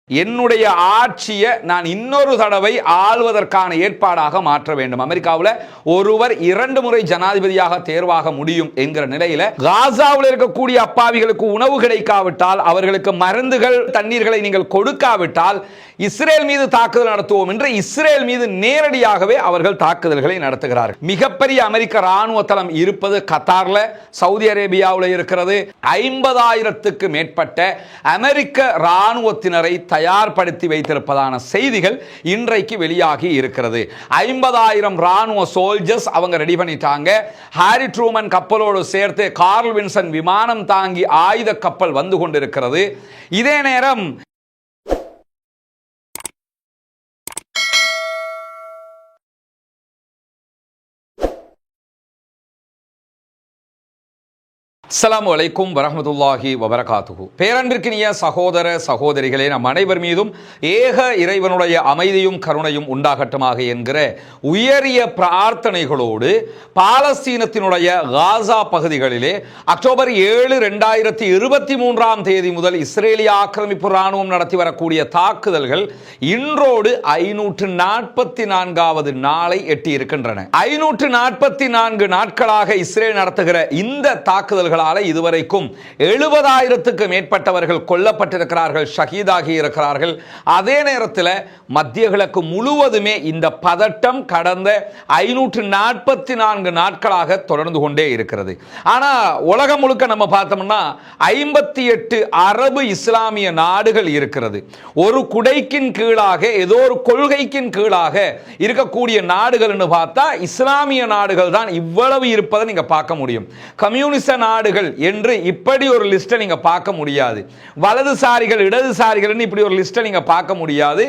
என்னுடைய ஆட்சியை நான் இன்னொரு தடவை ஆள்வதற்கான ஏற்பாடாக மாற்ற வேண்டும். அமெரிக்காவில் ஒருவர் 2 முறை ஜனாதிபதியாக தேர்வாக முடியும் என்கிற நிலையில காசாவில் இருக்கக்கூடிய அப்பாவிகளுக்கு உணவு கிடைக்காவிட்டால், அவர்களுக்கு மருந்துகள் தண்ணீர்களை நீங்கள் கொடுக்காவிட்டால் இஸ்ரேல் மீது தாக்குதல் நடத்துவோம் என்று இஸ்ரேல் மீது நேரடியாகவே அவர்கள் தாக்குதல்களை நடத்துகிறார்கள். மிகப்பெரிய அமெரிக்க ராணுவ தளம் இருப்பது கத்தார்ல, சவுதி அரேபியாவில் இருக்கிறது. 50,000க்கு மேற்பட்ட அமெரிக்க ராணுவத்தினரை தயார்படுத்தி வைத்திருப்பதான செய்திகள் இன்றைக்கு வெளியாகி இருக்கிறது. 50,000 ராணுவ சோல்ஜர்ஸ் அவங்க ரெடி பண்ணிட்டாங்க. ஹாரி ட்ரூமன் கப்பலோடு சேர்த்து கார்ல் வின்சன் விமானம் தாங்கி ஆயுத கப்பல் வந்து கொண்டிருக்கிறது. இதே நேரம் அஸ்ஸலாமு அலைக்கும் வரஹ்மத்துல்லாஹி வபரகாத்துஹு. பேரன்பிற்கினிய சகோதர சகோதரிகளே, நம் அனைவர் மீதும் ஏக இறைவனுடைய அமைதியும் கருணையும் உண்டாகட்டுமாக என்கிற உயரிய பிரார்த்தனைகளோடு பாலஸ்தீனத்தினுடைய காசா பகுதிகளிலே அக்டோபர் 7, 2023 முதல் இஸ்ரேலிய ஆக்கிரமிப்பு ராணுவம் நடத்தி வரக்கூடிய தாக்குதல்கள் இன்றோடு 544வது நாளை எட்டி இருக்கின்றன. 544 நாட்களாக இஸ்ரேல் நடத்துகிற இந்த தாக்குதல்கள் இதுவரைக்கும் 70,000க்கு மேற்பட்டவர்கள் கொல்லப்பட்டிருக்கிறார்கள், ஷஹீதாகி இருக்கிறார்கள். அதே நேரத்தில் மத்திய கிழக்கு முழுவதுமே இந்த பதட்டம் கடந்த 544 நாட்களாக தொடர்ந்து கொண்டே இருக்கிறது. ஆனா உலகம் முழுக்க நம்ம பார்த்தோம்னா 58 அரபு இஸ்லாமிய நாடுகள் இருக்கிறது. ஒரு குடைக்கின் கீழாக, ஏதோ ஒரு கொள்கைக்கின் கீழாக இருக்கக்கூடிய நாடுகள் பார்த்தா இஸ்லாமிய நாடுகள் தான் இவ்வளவு இருப்பதை நீங்க பார்க்க முடியும். கம்யூனிச நாடுகள் என்று இப்படி ஒரு லிஸ்ட் நீங்க பார்க்க முடியாது. வலதுசாரிகள் இடதுசாரிகள் இப்படி ஒரு லிஸ்ட் நீங்க பார்க்க முடியாது.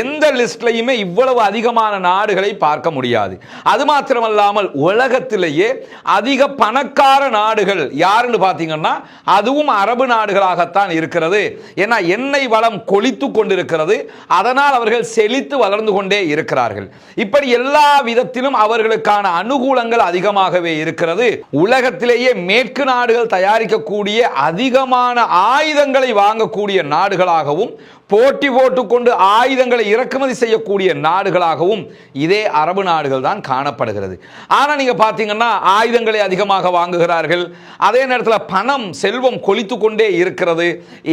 எந்த லிஸ்ட்லயுமே இவ்வளவு அதிகமான நாடுகளை பார்க்க முடியாது. அது மாத்திரமல்லாமல் உலகத்திலேயே அதிக பணக்கார நாடுகள் யாருன்னு பார்த்தீங்கன்னா அதுவும் அரபு நாடுகளாகத்தான் இருக்கிறது. ஏன்னா எண்ணெய் வளம் கொளித்து கொண்டிருக்கிறது. அதனால் அவர்கள் செழித்து வளர்ந்து கொண்டே இருக்கிறார்கள். இப்படி எல்லா விதத்திலும் அவர்களுக்கான அனுகூலங்கள் அதிகமாகவே இருக்கிறது. உலகத்திலேயே மேற்கு நாடுகள் தயாரிக்கக்கூடிய அதிகமான ஆயுதங்களை வாங்கக்கூடிய நாடுகளாகவும், போட்டி போட்டுக்கொண்டு ஆயுதங்களை இறக்குமதி செய்யக்கூடிய நாடுகளாகவும் இதே அரபு நாடுகள் தான் காணப்படுகிறது. ஆனால் நீங்க பார்த்தீங்கன்னா ஆயுதங்களை அதிகமாக வாங்குகிறார்கள். அதே நேரத்தில் பணம் செல்வம் கொளித்து கொண்டே இருக்கிறது.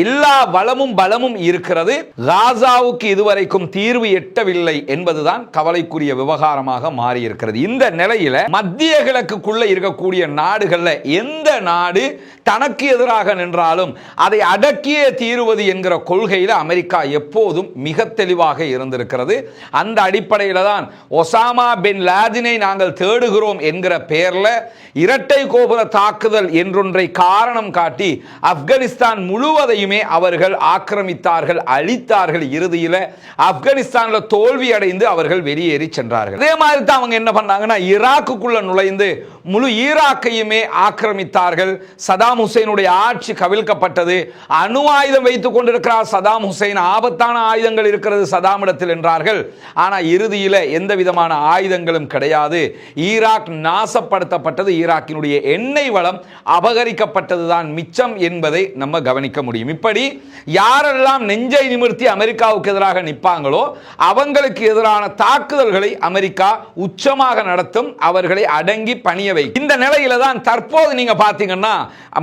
எல்லா வளமும் பலமும் இருக்கிறது. காசாவுக்கு இதுவரைக்கும் தீர்வு எட்டவில்லை என்பதுதான் கவலைக்குரிய விவகாரமாக மாறி இருக்கிறது. இந்த நிலையில மத்திய கிழக்குக்குள்ள இருக்கக்கூடிய நாடுகள்ல எந்த நாடு தனக்கு எதிராக நின்றாலும் அதை அடக்கியே தீருவது என்கிற கொள்கையில் அமெரிக்கா எப்போதும் மிக தெளிவாக இருந்திருக்கிறது. அந்த அடிப்படையில் தான் ஒசாமா பின் லாதனை நாங்கள் தேடுகிறோம் என்கிற பெயர்ல இரட்டை கோபுர தாக்குதல் என்றொன்றை காரணம் காட்டி ஆப்கானிஸ்தான் முழுவதையுமே அவர்கள் ஆக்கிரமித்தார்கள், அழித்தார்கள். இறுதியில் ஆப்கானிஸ்தானில் தோல்வி அடைந்து அவர்கள் வெளியேறி சென்றார்கள். அதே மாதிரி தான் அவங்க என்ன பண்ணாங்கன்னா ஈராக்குக்குள்ள நுழைந்து முழு ஈராக்கையுமே ஆக்கிரமித்தார்கள். சதாம் ஹுசைனுடைய ஆட்சி கவிழ்க்கப்பட்டது. அணு ஆயுதம் வைத்துக் கொண்டிருக்கிறார் சதாம் ஹுசைன், ஆபத்தான ஆயுதங்கள் இருக்கிறது சதாமிடத்தில் என்றார்கள். ஆனால் இறுதியில் எந்த விதமான ஆயுதங்களும் கிடையாது. ஈராக் நாசப்படுத்தப்பட்டது. ஈராக்கினுடைய எண்ணெய் வளம் அபகரிக்கப்பட்டதுதான் மிச்சம் என்பதை நம்ம கவனிக்க முடியும். இப்படி யாரெல்லாம் நெஞ்சை நிமிர்த்தி அமெரிக்காவுக்கு எதிராக நிற்பாங்களோ அவங்களுக்கு எதிரான தாக்குதல்களை அமெரிக்கா உச்சமாக நடத்தும், அவர்களை அடங்கி பணிய வை. இந்த நிலையில தான் தற்போது நீங்க பாத்தீங்கன்னா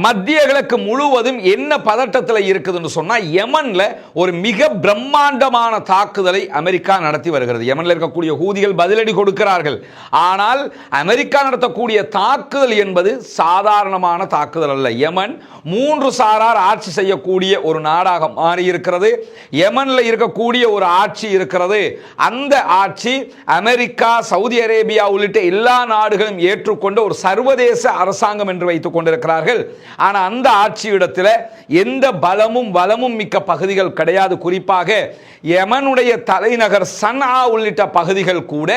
மத்திய கிழக்கு முழுவதும் என்ன பதட்டத்தில் இருக்குதுன்னு சொன்னா யமன்ல ஒரு மிக பிரம்மாண்டமான தாக்குதலை அமெரிக்கா நடத்தி வருகிறது. யமன்ல இருக்கக்கூடிய ஹூதிகள் பதிலடி கொடுக்கிறார்கள். ஆனால் அமெரிக்கா நடத்தக்கூடிய தாக்குதல் என்பது சாதாரணமான தாக்குதல் அல்ல. யமன் 3 சாரார் ஆட்சி செய்யக்கூடிய ஒரு நாடாக மாறி இருக்கிறது. யமன்ல இருக்கக்கூடிய ஒரு ஆட்சி இருக்கிறது. அந்த ஆட்சி அமெரிக்கா, சவுதி அரேபியா உள்ளிட்ட எல்லா நாடுகளும் ஏற்றுக்கொண்ட ஒரு சர்வதேச அரசாங்கம் என்று வைத்துக் கொண்டிருக்கிறார்கள். ஆனால் அந்த ஆட்சியிடத்தில் எந்த பலமும் வளமும் மிக்க பகுதிகள் கிடையாது. குறிப்பாக யமனுடைய தலைநகர் சன்ஆ உள்ளிட்ட பகுதிகள் கூட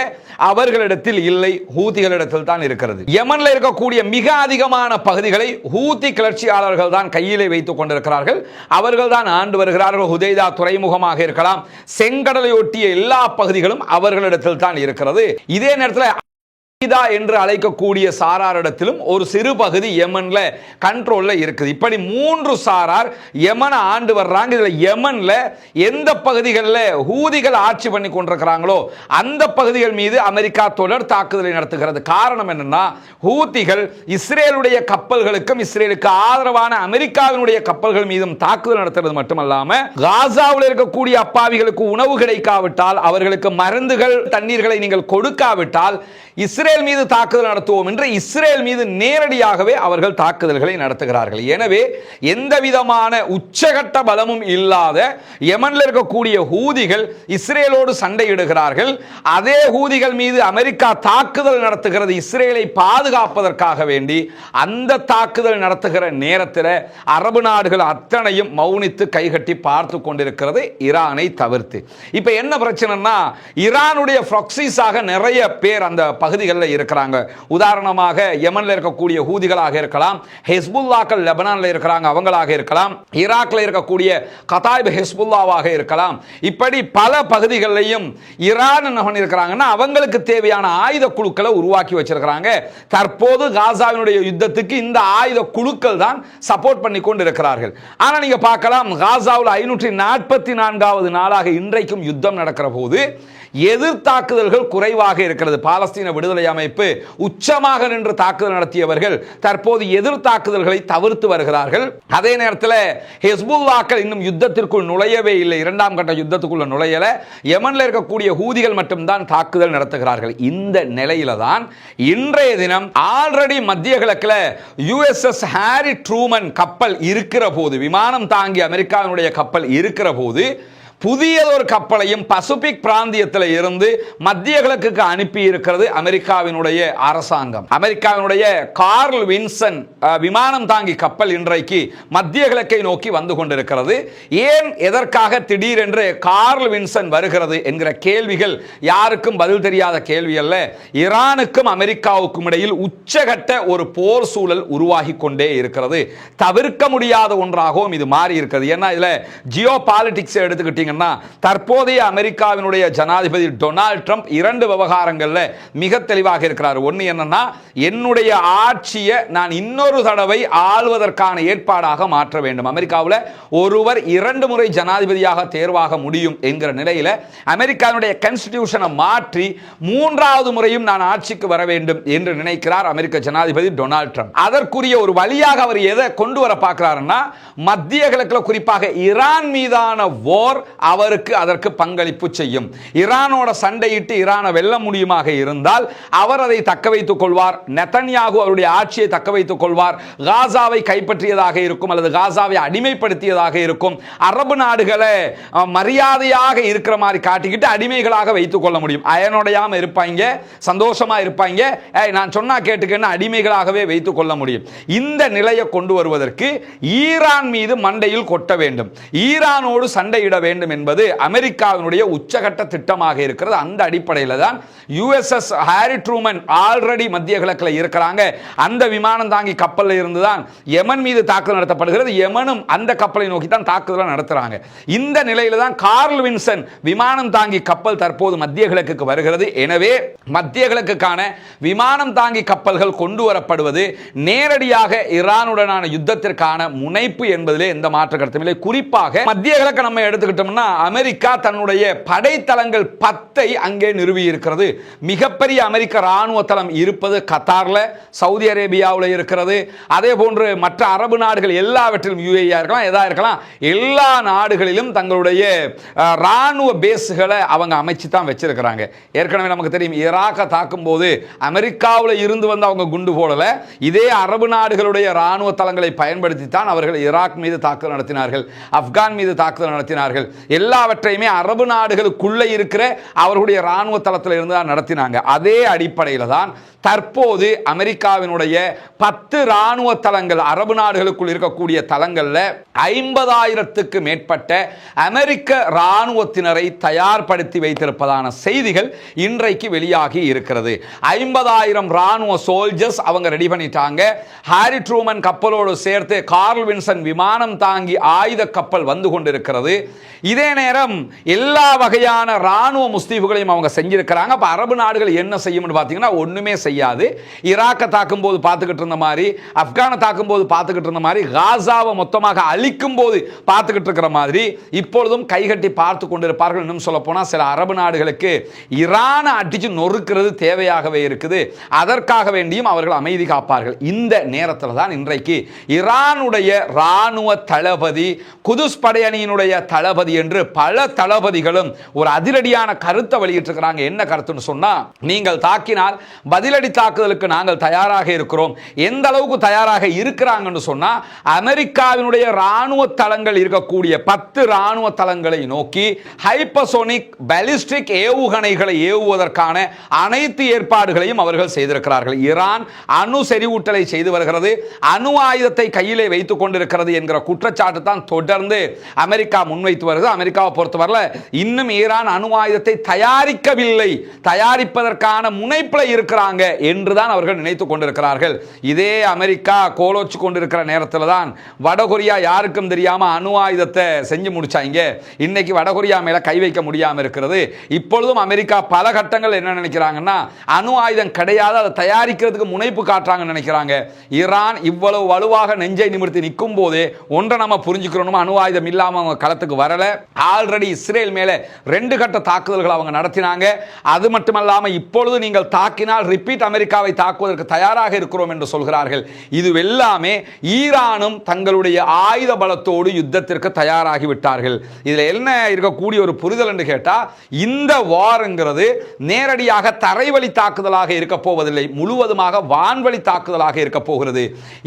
அவர்களிடத்தில் இல்லை, ஹூதிகளிடத்தில் தான் இருக்கிறது. யமன்ல இருக்கக்கூடிய மிக அதிகமான பகுதிகளை ஹூதி கிளர்ச்சியாளர்கள் தான் கையிலே வைத்துக் கொண்டிருக்கிறார்கள். அவர்கள் தான் ஆண்டு வருகிறார்கள். ஹுதைதா துறைமுகமாக இருக்கலாம், செங்கடலை ஒட்டிய எல்லா பகுதிகளும் அவர்களிடத்தில் தான் இருக்கிறது. இதே நேரத்தில் என்று அழைக்கக்கூடிய சாராரிடத்திலும் ஒரு சிறு பகுதி யெமன்ல கண்ட்ரோல்ல இருக்குது. இப்படி 3 சாரார் யெமனை ஆண்டு வர்றாங்க. இதுல யெமன்ல எந்த பகுதிகளில் ஹூதிகள் ஆட்சி பண்ணி கொண்டிருக்கிறாங்களோ அந்த பகுதிகள் மீது அமெரிக்கா தொடர் தாக்குதலை நடத்துகிறது. காரணம் என்னன்னா, ஹூதிகள் இஸ்ரேலுடைய கப்பல்களுக்கும் இஸ்ரேலுக்கு ஆதரவான அமெரிக்காவினுடைய கப்பல்கள் மீதும் தாக்குதல் நடத்துறது மட்டுமல்லாம, காசாவில் இருக்கக்கூடிய அப்பாவிகளுக்கு உணவு கிடைக்காவிட்டால், அவர்களுக்கு மருந்துகள் தண்ணீர்களை நீங்கள் கொடுக்காவிட்டால் இஸ்ரேல் மீது தாக்குதல் நடத்துவோம் என்று இஸ்ரேல் மீது நேரடியாகவே அவர்கள் தாக்குதல்களை நடத்துகிறார்கள். எனவே எந்த விதமான உச்சகட்ட பலமும் இல்லாத யெமனில் இருக்கக்கூடிய ஹூதிகள் இஸ்ரேலோடு சண்டையிடுகிறார்கள். அதே ஹூதிகள் மீது அமெரிக்கா தாக்குதல் நடத்துகிறது இஸ்ரேலை பாதுகாப்பதற்காக வேண்டி. அந்த தாக்குதல் நடத்துகிற நேரத்தில் அரபு நாடுகள் அத்தனையும் மௌனித்து கைகட்டி பார்த்து கொண்டிருக்கிறது, ஈரானை தவிர்த்து. இப்ப என்ன பிரச்சனைனா, ஈரானுடைய ப்ராக்ஸிஸாக நிறைய பேர் அந்த பகுதிகளில் இருக்கிறாங்க. உதாரணமாக யெமன்ல இருக்கக்கூடிய ஹூதிகளாக இருக்கலாம், ஹிஸ்புல்லாக்கள் லெபனான்ல இருக்கிறாங்க அவங்களாக இருக்கலாம், ஈராக்ல இருக்கக்கூடிய கதாயிப் ஹிஸ்புல்லாவாக இருக்கலாம். இப்படி பல பகுதிகளிலும் ஈரான் என்ன பண்ணிருக்காங்கன்னா, அவங்களுக்கு தேவையான ஆயுத குழுக்களை உருவாக்கி வச்சிருக்காங்க. தற்போது காசாவினுடைய யுத்தத்துக்கு இந்த ஆயுத குழுக்கள் தான் சப்போர்ட் பண்ணி கொண்டு இருக்கிறார்கள். ஆனா நீங்க பார்க்கலாம், காசாவில் 544வது நாளாக இன்றைக்கும் யுத்தம் நடக்கிற போது எதிர்த்தாக்குதல்கள் குறைவாக இருக்கிறது. பாலஸ்தீன விடுதலை அமைப்பு உச்சமாக நின்று தாக்குதல் நடத்தியவர்கள் தற்போது எதிர்த்தாக்குதல்களை தவிர்த்து வருகிறார்கள். அதே நேரத்தில் ஹிஸ்புல்லாக்கள் இன்னும் யுத்தத்திற்குள் நுழையவே இல்லை, இரண்டாம் கட்ட யுத்தத்துக்குள்ள நுழையல. யெமன்ல இருக்கக்கூடிய ஹூதிகள் மட்டும்தான் தாக்குதல் நடத்துகிறார்கள். இந்த நிலையில தான் இன்றைய தினம் ஆல்ரெடி மத்திய கிழக்குல USS ஹாரி ட்ரூமன் கப்பல் இருக்கிற போது, விமானம் தாங்கி அமெரிக்காவினுடைய கப்பல் இருக்கிற போது, புதியதொரு கப்பலையும் பசிபிக் பிராந்தியத்தில் இருந்து மத்திய கிழக்குக்கு அனுப்பி இருக்கிறது அமெரிக்காவினுடைய அரசாங்கம். அமெரிக்காவினுடைய கார்ல் வின்சன் விமானம் தாங்கி கப்பல் இன்றைக்கு மத்திய கிழக்கை நோக்கி வந்து கொண்டிருக்கிறது. ஏன் எதற்காக திடீரென்று கார்ல் வின்சன் வருகிறது என்கிற கேள்விகள் யாருக்கும் பதில் தெரியாத கேள்வி அல்ல. ஈரானுக்கும் அமெரிக்காவுக்கும் இடையில் உச்சகட்ட ஒரு போர் சூழல் உருவாகி கொண்டே இருக்கிறது. தவிர்க்க முடியாத ஒன்றாகவும் இது மாறி இருக்கிறது. ஏன்னா இதுல ஜியோ பாலிடிக்ஸ் எடுத்துக்கிட்டீங்க, தற்போதைய அமெரிக்காவினுடைய ஜனாதிபதி டொனால்ட் ட்ரம்ப் 2 விவகாரங்கள்ல மிக தெளிவாக இருக்கிறார். ஒன்னு என்னன்னா, என்னுடைய ஆட்சியை நான் இன்னொரு தடவை ஆளுவதற்கான ஏற்பாடாக மாற்ற வேண்டும். அமெரிக்காவில் ஒருவர் 2 முறை ஜனாதிபதியாக தேர்வாக முடியும் என்கிற நிலையில அமெரிக்காவினுடைய கான்ஸ்டிடியூஷனை மாற்றி 3வது முறையும் நான் ஆட்சிக்கு வர வேண்டும் என்று நினைக்கிறார் அமெரிக்க ஜனாதிபதி டொனால்ட் ட்ரம்ப். அதற்குரிய ஒரு வழியாக அவர் எதை கொண்டு வர பார்க்கிறாருன்னா, மத்திய கிழக்கில் குறிப்பாக ஈரான் மீதான போர் அவருக்கு அதற்கு பங்களிப்பு செய்யும். ஈரானோட சண்டையிட்டு ஈரானை வெல்ல முடியுமாக இருந்தால் அவர் அதை தக்க வைத்துக் கொள்வார். நெதன்யாகு அவருடைய ஆட்சியை தக்க வைத்துக் கொள்வார். காசாவை கைப்பற்றியதாக இருக்கும் அல்லது காசாவை அடிமைப்படுத்தியதாக இருக்கும். அரபு நாடுகளை மரியாதையாக இருக்கிற மாதிரி காட்டிக்கிட்டு அடிமைகளாக வைத்துக் கொள்ள முடியும். அயனோடையாம இருப்பாங்க, சந்தோஷமா இருப்பாங்க, நான் சொன்னா கேட்டுக்கன்னு அடிமைகளாகவே வைத்துக் கொள்ள முடியும். இந்த நிலையை கொண்டு வருவதற்கு ஈரான் மீது மண்டையில் கொட்ட வேண்டும், ஈரானோடு சண்டையிட வேண்டும் என்பது அமெரிக்காவினுடைய உச்சகட்ட திட்டமாக இருக்கிறது. அந்த அடிப்படையில் தான் USS ஹாரி ட்ரூமன் ஆல்ரெடி மத்திய கிழக்கில் இருக்கிறாங்க. அந்த விமானம் தாங்கி கப்பலில் இருந்து தான் யெமன் மீது தாக்குதல் நடத்தப்படுகிறது. யெமனும் அந்த கப்பலை நோக்கி தான் தாக்குதலை நடத்துறாங்க. இந்த நிலையில தான் கார்ல் வின்சன் விமானம் தாங்கி கப்பல் தற்போது மத்திய கிழக்குக்கு வருகிறது. எனவே மத்திய கிழக்குக்கான விமானம் தாங்கி கப்பல்கள் கொண்டு வரப்படுவது நேரடியாக ஈரானுடனான யுத்தத்திற்கான முனைப்பு என்பதிலே எந்த மாற்று கருத்தும் இல்லை. குறிப்பாக மத்திய கிழக்கு நம்ம எடுத்துக்கிட்டோம்னா, அமெரிக்கா தன்னுடைய படைத்தளங்கள் 10ஐ அங்கே நிறுவி இருக்கிறது. மிகப்பெரிய அமெரிக்க ராணுவ தளம் இருப்பது கத்தார்ல, சவுதி அரேபியாவில் இருக்கிறது. அதே போன்று மற்ற அரபு நாடுகள் எல்லாவற்றிலும் UAE இருக்கலாம், எதா இருக்கலாம், எல்லா நாடுகளிலும் தங்களுடைய ராணுவ பேஸ்களை அவங்க அமைச்சு தான் வச்சிருக்கிறாங்க. ஏற்கனவே நமக்கு தெரியும், ஈராக்கை தாக்கும் போது அமெரிக்காவில் இருந்து வந்து அவங்க குண்டு போடல, இதே அரபு நாடுகளுடைய ராணுவ தளங்களை பயன்படுத்தி தான் அவர்கள் ஈராக் மீது தாக்குதல் நடத்தினார்கள், ஆப்கான் மீது தாக்குதல் நடத்தினார்கள். எல்லாவற்றையுமே அரபு நாடுகளுக்குள்ளே இருக்கிற அவர்களுடைய ராணுவ தளத்தில் இருந்து தான் நடத்தினாங்க. அதே அடிப்படையில் தான் தற்போது அமெரிக்காவினுடைய 10 ராணுவ தளங்கள் அரபு நாடுகளுக்குள் இருக்கக்கூடிய தளங்களில் 50,000க்கு மேற்பட்ட அமெரிக்க ராணுவத்தினரை தயார்படுத்தி வைத்திருப்பதான செய்திகள் இன்றைக்கு வெளியாகி இருக்கிறது. 50,000 ராணுவ சோல்ஜர்ஸ் அவங்க ரெடி பண்ணிட்டாங்க. ஹாரி ட்ரூமன் கப்பலோடு சேர்த்து கார்ல் வின்சன் விமானம் தாங்கி ஆயுத கப்பல் வந்து கொண்டிருக்கிறது. இதே நேரம் எல்லா வகையான ராணுவ முஸ்தீபுகளையும் அவங்க செஞ்சிருக்கிறாங்க. அப்ப அரபு நாடுகள் என்ன செய்யும்னு பார்த்தீங்கன்னா ஒண்ணுமே செய்யாது. ஈராக்கை தாக்கும் போது பார்த்துக்கிட்டு இருந்த மாதிரி, ஆப்கானை தாக்கும் போது பார்த்துக்கிட்டு இருந்த மாதிரி, காசாவை மொத்தமாக அழிக்கும் போது பார்த்துக்கிட்டு இருக்கிற மாதிரி இப்பொழுதும் கைகட்டி பார்த்து கொண்டிருப்பார்கள். இன்னும் சொல்ல போனா சில அரபு நாடுகளுக்கு ஈரானை அடிச்சு நொறுக்கிறது தேவையாகவே இருக்குது. அதற்காக வேண்டியும் அவர்கள் அமைதி காப்பார்கள். இந்த நேரத்தில் தான் இன்றைக்கு ஈரானுடைய ராணுவ தளபதி, குதுஸ் படையணியினுடைய தளபதி என்று பல தளபதிகளும் ஒரு அதிரடியான கருத்தை வெளியிட்டிருக்கிறாங்க. என்ன கருத்துன்னு சொன்னா, நீங்கள் தாக்கினால் பதிலடி தாக்குதலுக்கு நாங்கள் தயாராக இருக்கிறோம். எந்த அளவுக்கு தயாராக இருக்கிறாங்கன்னு சொன்னா, அமெரிக்காவினுடைய ராணுவ தளங்கள் இருக்கக்கூடிய 10 ராணுவ தளங்களை நோக்கி ஹைப்பர்சோனிக் பாலிஸ்டிக் ஏவுகணைகளை ஏவுவதற்கான அனைத்து ஏற்பாடுகளையும் அவர்கள் செய்திருக்கிறார்கள். ஈரான் அணு செறிவூட்டலை செய்து வருகிறது, அணு ஆயுதத்தை கையிலே வைத்துக் கொண்டிருக்கிறது என்கிற குற்றச்சாட்டு தான் தொடர்ந்து அமெரிக்கா முன்வைத்து வருகிறது. அமெரிக்காவை பொறுத்தவரை இன்னும் ஈரான் அணு ஆயுதத்தை தயாரிக்கவில்லை, தயாரிப்பதற்கான முனைப்பில் இருக்கிறாங்க என்றுதான் அவர்கள் நினைத்துக் கொண்டிருக்கிறார்கள். இதே அமெரிக்கா கோலோச்சு கொண்டிருக்கிற நேரத்தில் தான் வடகொரியா யாருக்கும் தெரியாம அணு ஆயுதத்தை செஞ்சு முடிச்சாங்க. இன்னைக்கு வடகொரியா மேல கை வைக்க முடியாம இருக்கிறது. இப்பொழுதும் அமெரிக்கா பல கட்டங்கள் என்ன நினைக்கிறாங்கன்னா, அணு ஆயுதம் கிடையாது, அதை தயாரிக்கிறதுக்கு முனைப்பு காட்டுறாங்கன்னு நினைக்கிறாங்க. ஈரான் இவ்வளவு வலுவாக நெஞ்சை நிமிர்த்தி நிற்கும் போதே ஒன்றை நம்ம புரிஞ்சுக்கிறோம், அணு ஆயுதம் இல்லாம அவங்க களத்துக்கு வரல. ஆல்ரெடி இஸ்ரேல் மேல 2 கட்ட தாக்குதல்கள் அவங்க நடத்தினாங்க. அது மட்டுமல்லாம இப்பொழுது நீங்கள் தாக்கினால் ரிப்பீட் அமெரிக்காவை தாக்குவதற்கு தயாராக இருக்கிறோம் என்று சொல்கிறார்கள். இது எல்லாமே ஈரானும் தங்களுடைய ஆயுத பலத்தோடு யுத்தத்திற்கு தயாராகி விட்டார்கள். இதுல என்ன இருக்கக்கூடிய ஒரு புரிதல் என்று கேட்டா, இந்த வார்ங்கிறது நேரடியாக தரைவழி தாக்குதலாக இருக்க போவதில்லை, முழுவதுமாக வான்வழி தாக்குதலாக இருக்க போகிறது.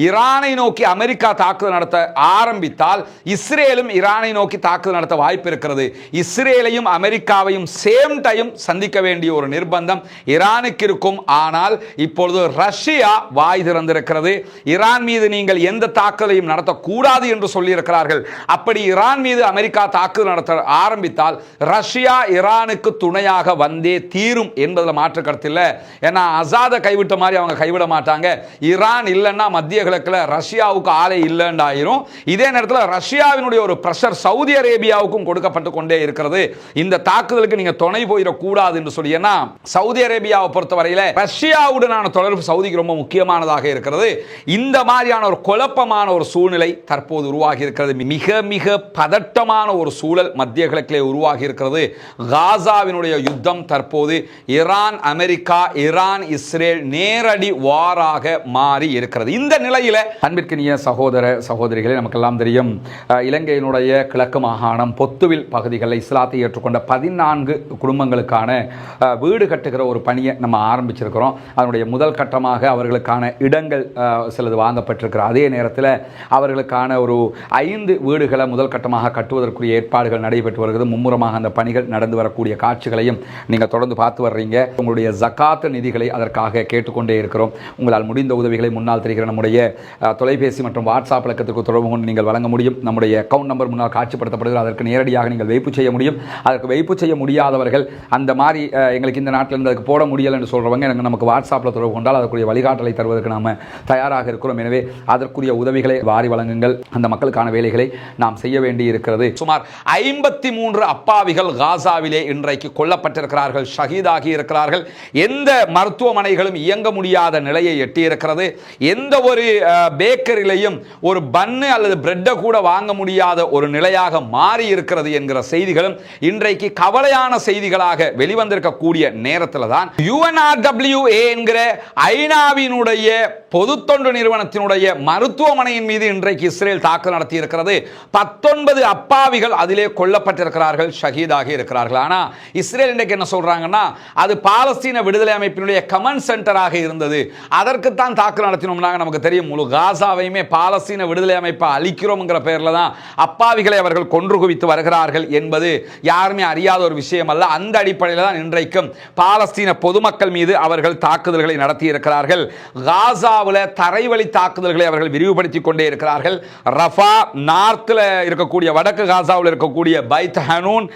ஈரானை நோக்கி அமெரிக்கா தாக்குதல் நடத்த ஆரம்பித்தால் இஸ்ரேலும் ஈரானை நோக்கி தாக்குதல் நடத்த வாய்ப்பு இருக்கிறது. இஸ்ரேலையும் அமெரிக்காவையும் சேம் டைம் சந்திக்க வேண்டிய ஒரு நிர்பந்தம் ஈரானுக்கு இருக்கும். ஆனால் இப்பொழுது ரஷ்யா வாய் திறந்திருக்கிறது. ஈரான் மீது நீங்கள் எந்த தாக்குதலையும் நடத்தக்கூடாது என்று சொல்லியிருக்கிறார்கள். அப்படி ஈரான் மீது அமெரிக்கா தாக்குதல் நடத்த ஆரம்பித்தால் ரஷ்யா ஈரானுக்கு துணையாக வந்தே தீரும் என்பதில் மாற்று கருத்து இல்லை. ஏன்னா அசாத கைவிட்ட மாதிரி அவங்க கைவிட மாட்டாங்க. ஈரான் இல்லைன்னா மத்திய கிழக்கில் ரஷ்யாவுக்கு ஆளே இல்லைன்றாயிரும். இதே நேரத்தில் ரஷ்யாவினுடைய ஒரு பிரஷர் சவுதி அரேபியாவுக்கும் கொடுக்கப்பட்டு கொண்டே இருக்கிறது. இந்த தாக்குதலுக்கு நீங்க துணை போயிடக்கூடாது என்று சொல்லி, ஏன்னா சவுதி அரேபியாவை பொறுத்தவரையில் ரஷ்யாவுடனான தொடர்பு சவுதிக்கு ரொம்ப முக்கியமானதாக இருக்கிறது. இந்த மாதிரியான ஒரு குழப்பமான ஒரு சூழ்நிலை தற்போது உருவாகி இருக்கிறது. மிக மிக பதட்டமான ஒரு சூழல் மத்திய கிழக்கிலே உருவாகி இருக்கிறது. காசாவினுடைய யுத்தம் தற்போது ஈரான் அமெரிக்கா, ஈரான் இஸ்ரேல் நேரடி வாராக மாறி இருக்கிறது. இந்த நிலையில அன்பிற்கினிய சகோதர சகோதரிகளே, நமக்கெல்லாம் தெரியும், இலங்கையினுடைய கிழக்கு மாகாணம் பொத்துவில் பகுதிகளில் இஸ்லாத்தை ஏற்றுக்கொண்ட 14 குடும்பங்களுக்கான வீடு கட்டுகிற ஒரு பணியை நம்ம ஆரம்பிச்சிருக்கிறோம். அதனுடைய முதல் கட்டமாக அவர்களுக்கான இடங்கள் சிலது வாங்கப்பட்டிருக்கிற அதே நேரத்தில் அவர்களுக்கான ஒரு 5 வீடுகளை முதல் கட்டமாக கட்டுவதற்குரிய ஏற்பாடுகள் நடைபெற்று வருகிறது. மும்முரமாக அந்த பணிகள் நடந்து வரக்கூடிய காட்சிகளையும் நீங்கள் தொடர்ந்து பார்த்து வர்றீங்க. உங்களுடைய ஜகாத் நிதிகளை அதற்காக கேட்டுக்கொண்டே இருக்கிறோம். உங்களால் முடிந்த உதவிகளை முன்னால் தெரிகிற நம்முடைய தொலைபேசி மற்றும் வாட்ஸ்அப் இலக்கத்திற்கு தொடர்பு கொண்டு நீங்கள் வழங்க முடியும். நம்முடைய அக்கௌண்ட் நம்பர் முன்னால் காட்சிப்படுத்தப்படுகிறது. அதற்கு நேரடியாக நீங்கள் வைப்பு செய்ய முடியும். அதற்கு வைப்பு செய்ய முடியாதவர்கள், அந்த மாதிரி எங்களுக்கு இந்த நாட்டில் இருந்து அதுக்கு போட முடியலை என்று சொல்கிறவங்க நமக்கு வாட்ஸ்அப்பில் தொடர்பு கொண்டால் அதற்குரிய வழிகாட்டலை தருவதற்கு நாம் தயாராக இருக்கிறோம். எனவே அதற்குரிய உதவிகளை வாரி வழங்குங்கள். அந்த மக்களுக்கான வேலைகளை நாம் செய்ய வேண்டி இருக்கிறது. சுமார் 53 அப்பாவிகள் காசாவிலே இன்றைக்கு கொல்லப்பட்டிருக்கிறார்கள், ஷஹீதாகி இருக்கிறார்கள். எந்த மருத்துவமனைகளும் இயங்க முடியாத நிலையை எட்டியிருக்கிறது. எந்த ஒரு பேக்கரிலையும் ஒரு பன்னு அல்லது பிரெட்டை கூட வாங்க முடியாத ஒரு நிலையாக மாறி இருக்கிறது என்கிற செய்திகளும் இன்றைக்கு கவலையான செய்திகளாக வெளிவந்திருக்கக்கூடிய நேரத்தில் தான் UNRWA என்கிற ஐநாவினுடைய பொது தொண்டு நிறுவனத்தினுடைய மருத்துவமனையின் மீது இன்றைக்கு இஸ்ரேல் தாக்குதல் நடத்தி இருக்கிறது. 19 அப்பாவிகள் அதிலே கொல்லப்பட்டிருக்கிறார்கள், ஷஹீதாகி இருக்கிறார்கள். ஆனா இஸ்ரேல் இன்றைக்கு என்ன சொல்றாங்கன்னா, அது பாலஸ்தீன விடுதலை அமைப்பினுடைய கமாண்ட் சென்டராக இருந்தது, அதற்குத்தான் தாக்குதல் நடத்தினோம்னாங்க. நமக்கு தெரியும், முழு காசாவையுமே பாலஸ்தீன விடுதலை அமைப்பை அழிக்கிறோம்ங்கிற பெயரில் தான் அப்பாவிகளை அவர்கள் கொன்று குவித்து வருகிறார்கள் என்பது யாருமே அறியாத ஒரு விஷயம் அல்ல. அந்த அடிப்படையில் தான் இன்றைக்கும் பாலஸ்தீன பொதுமக்கள் மீது அவர்கள் தாக்குதல்களை நடத்தி இருக்கிறார்கள். காசாவில் தரைவழி தாக்குதல்களை அவர்கள் விரிவுபடுத்திக் கொண்டே இருக்கிறார்கள். ரஃபா நார்த்தில் இருக்கக்கூடிய, வடக்கு காசாவில் இருக்கக்கூடிய பைத் ஹனூன்,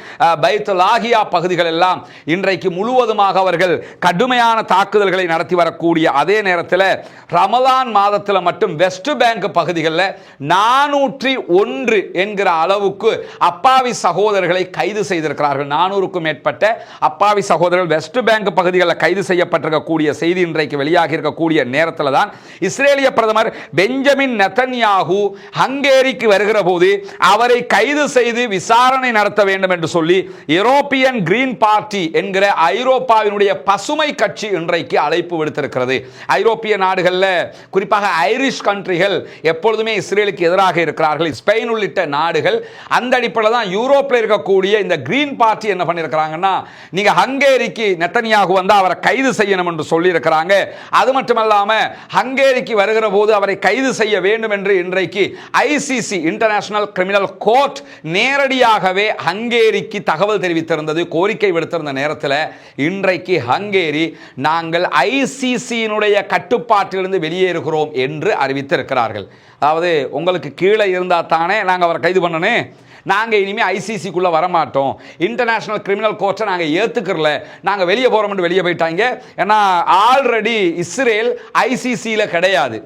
பைத் லாகியா பகுதிகள் எல்லாம் இன்றைக்கு முழுவதுமாக அவர்கள் கடுமையான தாக்குதல்களை நடத்தி வரக்கூடிய அதே நேரத்தில் ரமலான் மாதத்தில் மட்டும் வெஸ்ட் பேங்க் பகுதிகளில் 401 என்கிற அளவுக்கு அப்பாவி சகோதரர்களை கைது செய்திருக்கிறார்கள். 400க்கும் மேற்பட்ட அப்பாவி சகோதரர்கள் வெஸ்ட் பேங்க் பகுதிகளில் கைது செய்யப்பட்டிருக்கக்கூடிய செய்தி இன்றைக்கு வெளியாகி இருக்கக்கூடிய நேரத்தில் தான் இஸ்ரேலிய பிரதமர் பெஞ்சமின் நெதன்யாகு ஹங்கேரிக்கு வருகிற போது அவரை கைது செய்து விசாரணை நடத்த வேண்டும் என்று சொல்லி யூரோப்பியன் கிரீன் பார்ட்டி என்கிற ஐரோப்பாவினுடைய பசுமை கட்சி இன்றைக்கு அழைப்பு விடுத்திருக்கிறது. ஐரோப்பிய நாடுகளில் குறிப்பாக ஐரிஷ் கண்ட்ரிகள் எப்பொழுதுமே இஸ்ரேலுக்கு எதிராக இருக்கிறார்கள். ஸ்பெயின் உள்ளிட்ட நாடுகள் அந்த அடிப்படையில் தான் யூரோப்பில் இருக்கக்கூடிய இந்த கிரீன் பார்ட்டி என்ன பண்ணியிருக்கிறாங்கன்னா, நீங்க ஹங்கேரிக்கு நெதன்யாகு வந்து அவரை கைது செய்யணும் என்று சொல்லி இருக்கிறாங்க. அது மட்டுமல்லாம ஹங்கேரிக்கு வருகிற போது அவரை கைது செய்ய வேண்டும் என்று இன்றைக்கு ஐசிசி இன்டர்நேஷனல் கிரிமினல் கோர்ட் நேரடியாகவே ஹங்கேரிக்கு தகவல் தெரிவித்திருந்தது, கோரிக்கை விடுத்திருந்த நேரத்தில் இன்றைக்கு ஹங்கேரி நாங்கள் ஐசிசியினுடைய கட்டுப்பாட்டிலிருந்து வெளியேறுகிறோம் என்று அறிவித்திருக்கிறார்கள். அதாவது உங்களுக்கு கீழே இருந்தா தானே நாங்கள் அவரை கைது பண்ணணும், நாங்கள் இனிமேல் ஐசிசிக்குள்ளே வரமாட்டோம், இன்டர்நேஷனல் கிரிமினல் கோர்ட்டை நாங்கள் ஏற்றுக்கிறல, நாங்கள் வெளியே போகிறோம்னு வெளியே போயிட்டாங்க. ஏன்னா ஆல்ரெடி இஸ்ரேல் ஐசிசியில் கிடையாது.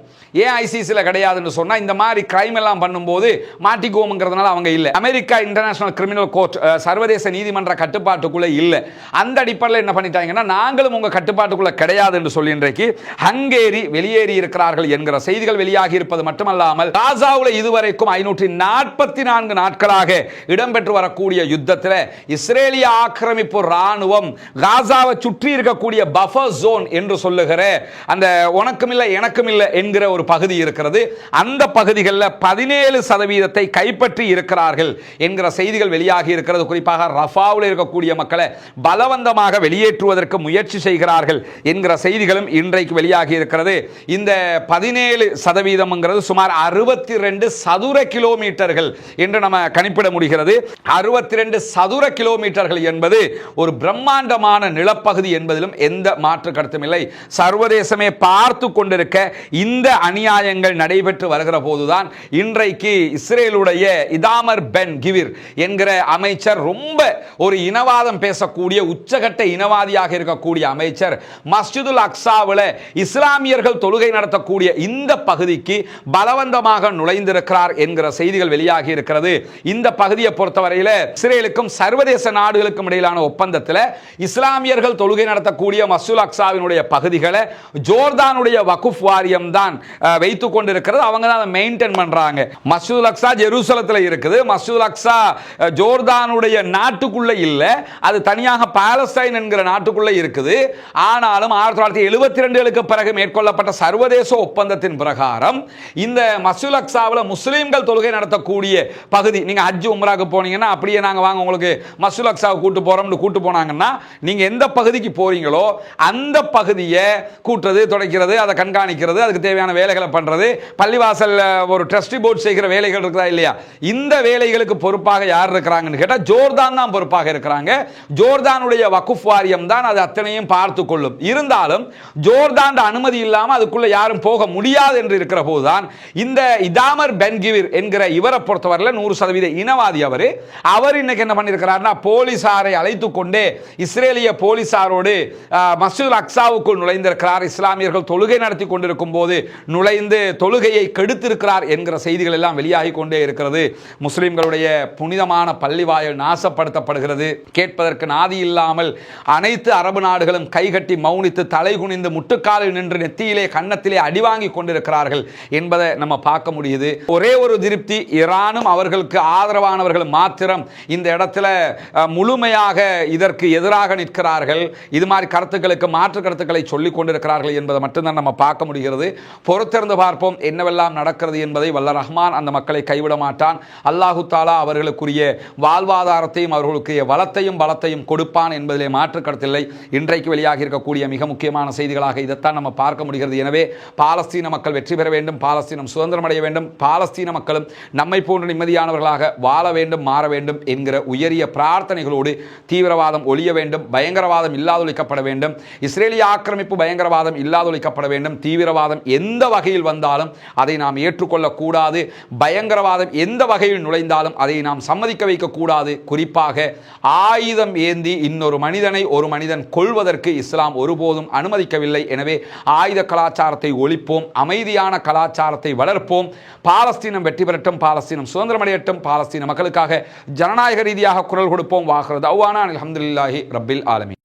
ஏன் ஐசிசியில் கிடையாதுன்னு சொன்னால், இந்த மாதிரி கிரைம் எல்லாம் பண்ணும்போது மாட்டிக்குவோம்ங்கிறதுனால அவங்க இல்லை. அமெரிக்கா இன்டர்நேஷனல் கிரிமினல் கோர்ட் சர்வதேச நீதிமன்ற கட்டுப்பாட்டுக்குள்ளே இல்லை. அந்த அடிப்படையில் என்ன பண்ணிட்டாங்கன்னா, நாங்களும் உங்கள் கட்டுப்பாட்டுக்குள்ளே கிடையாது என்று சொல்லி இன்றைக்கு ஹங்கேரி வெளியேறி இருக்கிறார்கள் என்கிற செய்திகள் வெளியாகி இருப்பது மட்டுமல்லாமல், காசாவில் இதுவரைக்கும் 544 நாட்களாக இடம்பெற்று வரக்கூடிய யுத்தத்தில் இஸ்ரேலிய ஆக்கிரமிப்பு ராணுவம் காசாவை சுற்றி இருக்கக்கூடிய பஃபர் ஜோன் என்று சொல்லுகிற அந்த உனக்கும் இல்லை எனக்கும் இல்லை என்கிற ஒரு பகுதி இருக்கிறது. அந்த பகுதிகளில் 17% கைப்பற்றி இருக்கிறார்கள் என்கிற செய்திகள் வெளியாகி இருக்கிறது. குறிப்பாக ரஃபாவில் இருக்கக்கூடிய மக்களை பலவந்தமாக வெளியேற்றுவதற்கு முயற்சி செய்கிறார்கள் என்கிற செய்திகளும் இன்றைக்கு வெளியாகி இருக்கிறது. இந்த 17% சுமார் 62 சதுர கிலோமீட்டர்கள் என்று நம்ம கணிப்பிட முடிகிறது. 62 சதுர கிலோமீட்டர்கள் என்பது ஒரு பிரம்மாண்டமான நிலப்பகுதி என்பதிலும் எந்த மாற்று கருத்தும் இல்லை. சர்வதேசமே பார்த்து கொண்டிருக்க இந்த அநியாயங்கள் நடைபெற்று வருகிற போதுதான் இன்றைக்கு இஸ்ரேலுடைய இதாமர் பென் கிவிர் என்கிற அமைச்சர், ரொம்ப ஒரு இனவாதம் பேசக்கூடிய உச்சகட்ட இனவாதியாக இருக்கக்கூடிய அமைச்சர், மஸ்ஜிதுல் அக்ஸாவில் இஸ்லாமியர்கள் தொழுகை நடத்தக்கூடிய இந்த பகுதிக்கு பலவந்தமாக நுழைந்திருக்கிறார் என்கிற செய்திகள் வெளியாகி இருக்கிறது. இந்த பகுதியை பொறுத்தவரையில் இஸ்ரேலுக்கும் சர்வதேச நாடுகளுக்கும் இடையிலான ஒப்பந்தத்தில் இஸ்லாமியர்கள் தொழுகை நடத்தக்கூடிய மஸ்ஜிதுல் அக்ஸாவினுடைய பகுதிகளை ஜோர்தானுடைய வகுப் வாரியம் தான் வைத்துக் கொண்டிருக்கிறது. அவங்க தான் அதை மெயின்டைன் பண்றாங்க. மஸ்ஜிதுல் அக்ஸா ஜெருசலத்தில் இருக்குது. மஸ்ஜிதுல் அக்ஸா ஜோர்தானுடைய நாட்டுக்குள்ள இல்ல, அது தனியாக பாலஸ்தீன் என்கிற நாட்டுக்குள்ள இருக்குது. ஆனாலும் 1972க்கு பிறகு மேற்கொள்ளப்பட்ட சர்வதேச ஒப்பந்தத்தின் பிரகாரம் இந்த மஸ்ஜிதுல் அக்ஸாவில் முஸ்லிம்கள் தொழுகை நடத்தக்கூடிய பகுதி, நீங்க ஹஜ் உம்ராக்கு போனீங்கன்னா அப்படியே நாங்க வாங்க உங்களுக்கு மஸ்ஜிதுல் அக்ஸாவை கூட்டு போறோம்னு கூட்டு போனாங்கன்னா, நீங்க எந்த பகுதிக்கு போறீங்களோ அந்த பகுதியை கூட்டுறது, துடைக்கிறது, அதை கண்காணிக்கிறது, அதுக்கு தேவையான வேலைகளை பண்றது, பள்ளிவாசல் ஒரு ட்ரஸ்டி போர்டு செய்கிற வேலைகள் இருக்குதா இல்லையா, இந்த வேலைகளுக்கு பொறுப்பாக யார் இருக்கிறாங்கன்னு கேட்டா ஜோர்தான் தான் பொறுப்பாக இருக்கிறாங்க. ஜோர்தானுடைய வகுப் வாரியம் தான் அது அத்தனையும் பார்த்து கொள்ளும். இருந்தாலும் ஜோர்தான் அனுமதி இல்லாமல் அதுக்குள்ள யாரும் போக முடியாது என்று இருக்கிற போதுதான் இந்த இதாமர் பென் கிவிர் என்கிற இவரை பொறுத்தவரையில் 100% இனவாதி. அவர் இன்னைக்கு என்ன பண்ணிருக்கிறார்னா, போலீசாரை அழைத்துக் கொண்டே இஸ்ரேலிய போலீசாரோடு மஸ்ஜிதுல் அக்ஸாவுக்குள் நுழைந்திருக்கிறார். இஸ்லாமியர்கள் தொழுகை நடத்தி கொண்டிருக்கும் போது நுழைந்து தொழுகையை கெடுத்திருக்கிறார் என்கிற செய்திகள் எல்லாம் வெளியாகி கொண்டே இருக்கிறது. முஸ்லிம்களுடைய புனிதமான பள்ளிவாயல் நாசப்படுத்தப்படுகிறது. கேட்பதற்கு நாதி இல்லாமல் அனைத்து அரபு நாடுகளும் கைகட்டி மௌனித்து தலை குனிந்து முட்டுக்காலில் நின்று நெத்தியிலே கன்னத்திலே அடிவாங்கி கொண்டிருக்கிறார்கள் என்பதை நம்ம பார்க்க முடியுது. ஒரே ஒரு திருப்தி, ஈரானும் அவர்களுக்கு ஆதரவானவர்கள் மாத்திரம் இந்த இடத்துல முழுமையாக இதற்கு எதிராக நிற்கிறார்கள், இது மாதிரி கருத்துக்களுக்கு மாற்று கருத்துக்களை சொல்லிக் கொண்டிருக்கிறார்கள் என்பதை மட்டும்தான் நம்ம பார்க்க முடிகிறது. பொறுத்திருந்து பார்ப்போம் என்னவெல்லாம் நடக்கிறது என்பதை. வல்ல ரஹ்மான் அந்த மக்களை கைவிட மாட்டான். அல்லாஹு தாலா அவர்களுக்குரிய வாழ்வாதாரத்தையும் அவர்களுக்குரிய வளத்தையும் பலத்தையும் கொடுப்பான் என்பதிலே மாற்று கருத்தில்லை. இன்றைக்கு வெளியாக இருக்கக்கூடிய மிக முக்கியமான செய்திகளாக இதைத்தான் நம்ம பார்க்க முடிகிறது. எனவே பாலஸ்தீன மக்கள் வெற்றி பெற வேண்டும், பாலஸ்தீனம் சுதந்திரம் அடைய வேண்டும், பாலஸ்தீன மக்களும் நம்மை போன்ற நிம்மதியானவர்களாக வாழ வேண்டும், மாற வேண்டும் என்கிற உயரிய பிரார்த்தனைகளோடு தீவிரவாதம் ஒழிய வேண்டும், பயங்கரவாதம் இல்லாதொழிக்கப்பட வேண்டும், இஸ்ரேலிய ஆக்கிரமிப்பு பயங்கரவாதம் இல்லாதொழிக்கப்பட வேண்டும். தீவிரவாதம் எந்த வகையில் வந்தாலும் அதை நாம் ஏற்றுக்கொள்ளக்கூடாது. பயங்கரவாதம் எந்த வகையில் நுழைந்தாலும் அதை நாம் சம்மதிக்க வைக்கக்கூடாது. குறிப்பாக ஆயுதம் ஏந்தி இன்னொரு மனிதனை ஒரு மனிதன் கொள்வதற்கு இஸ்லாம் ஒருபோதும் அனுமதிக்கவில்லை. எனவே ஆயுத கலாச்சாரத்தை ஒழிப்போம், அமைதியான கலாச்சாரத்தை வளர்ப்போம். பாலஸ்தீனம் வெற்றி பெறட்டும், பாலஸ்தீனம் சுதந்திரம் அடையட்டும், பாலஸ்தீனம் பாலஸ்தீன மக்களுக்காக ஜனநாயக ரீதியாக குரல் கொடுப்போம். வாஹிரு தஅவானா அல்ஹம்துலில்லாஹி ரப்பில் ஆலமீன்.